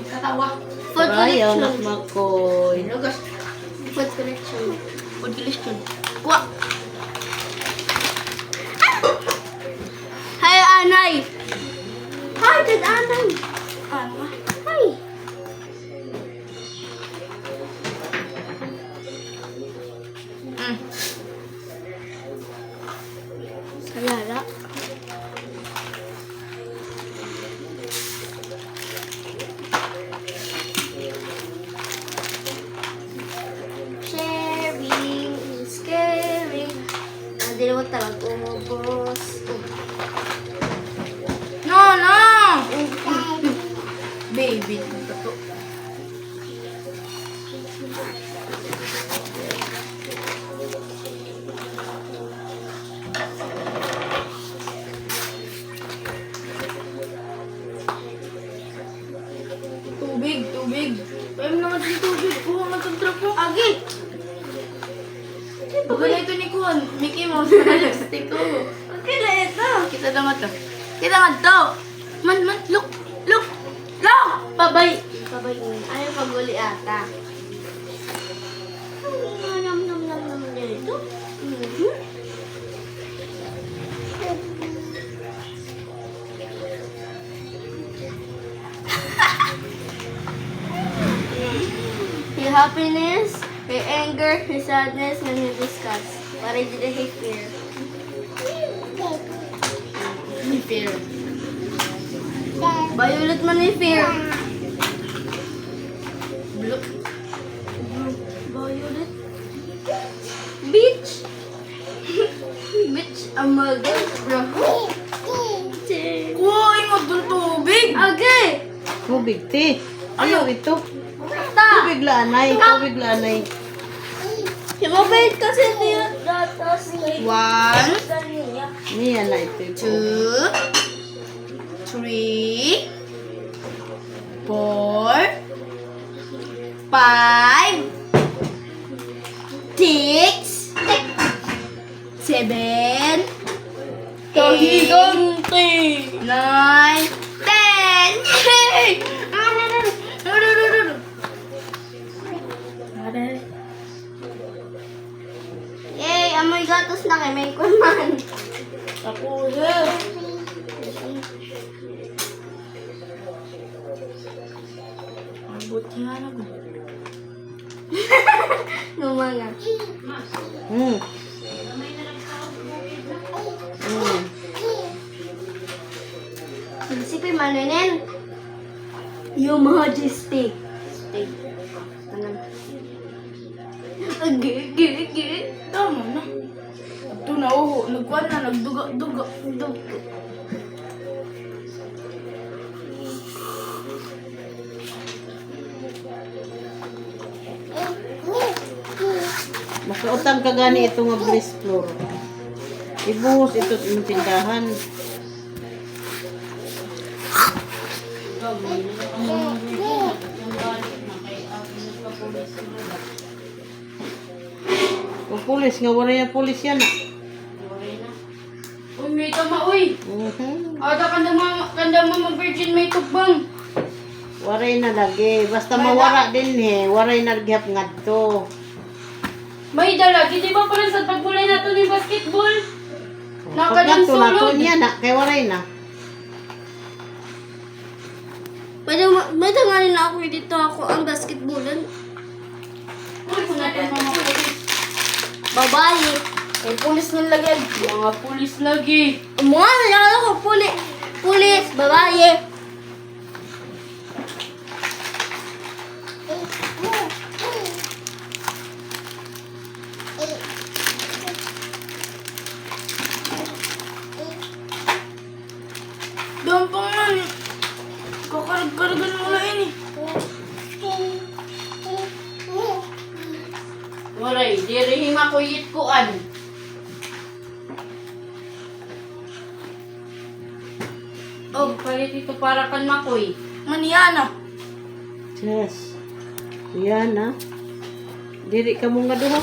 Katawa. Food Ayaw collection. nak makoy. Lugas. Food collection. Food collection. Kuha. Hi, Anay. Hi, dad Anay. Ano? Hi. Sayara. Sharing is caring. Hindi naman talaga umubos. No, no! Baby. Ito. Tubig, tubig. Pwede naman yung tubig. Kuha nga itong truck mo. Agi! Baga na ito ni Kuhan. Mickey Mouse na lipstick ko. Okay na ito. Kita na nga to. Kita nga to. Man, look. Look. Look! Pabay. Babay mo. Ayaw paguli ata. Nam nam nam nam dito. Your happiness, your anger, your sadness, and your disgust. What did you fear? Ni Fear. Violet man yung fear. Look. Violet. Beach. Beach. Amagal. Bro. Kuha mo itong tubig. Okay. Tubig, te. Ano ito? Ta. Tubig lanay. Tubig lanay. Mabait kasi niya. Datas. 1, Niya na ito. 2, 3, 4, 5, 6, 7, 8, 9, 10. Hey! Yay, amoy gatos na kay may kuman. Ako Mabuti nga na ba? Numanga. Hmm. Isipin manunin. Your Majesty. Stay. Tanam. Agi. Tama na. Ito na, nagkuhan na, nagduga-duga. Makautang ka gani ito nga bliss floor. Ibuhos ito sa inyong tindahan. O pulis nga, wala yung pulis yan. Uy, may tama, uy. Ada kanda mama virgin may tugbang. Waray na lagi. Basta mawara din waray na lagi nga to. May dalagi, di ba pala sa pagbulay nato ni basketball? Pag nato na to niya na, kay waray na. Pwede nga rin ako dito ako ang basketballan. Uy, kung natin mga pulis. Babae. Eh, pulis ng lagi. Mga pulis lagi. Mga nalala ko, pulis, babae. Dampang man. Kakarag-karagan mo na yun eh. Waray, dirihim ako yitkuan. Oh, palit ito para kan makoy. Maniyana. Yes. Yan na. Diri ka mo nga duha.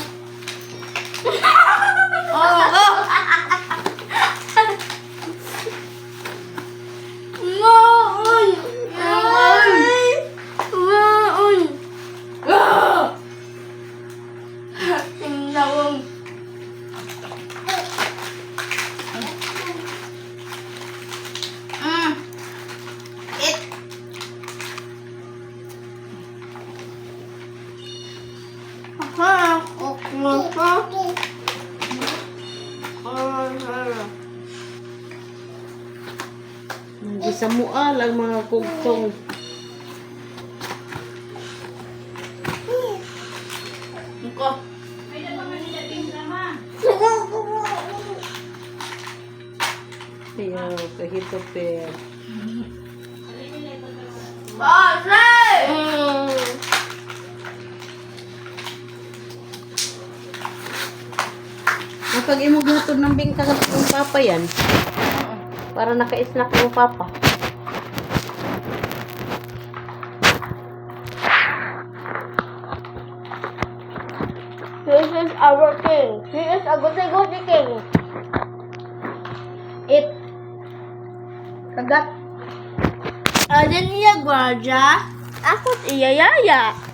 Oh, oh. sa mual ang mga kugtong. Iko. Ayaw, kahito pe. Pasay! Kapag imog hatod ng bingkang ng papa yan. Para naka-snack ng papa. This is our king. He is a goody king. It. Kagat. Alin iya gwardiya? Ako't iya yaya.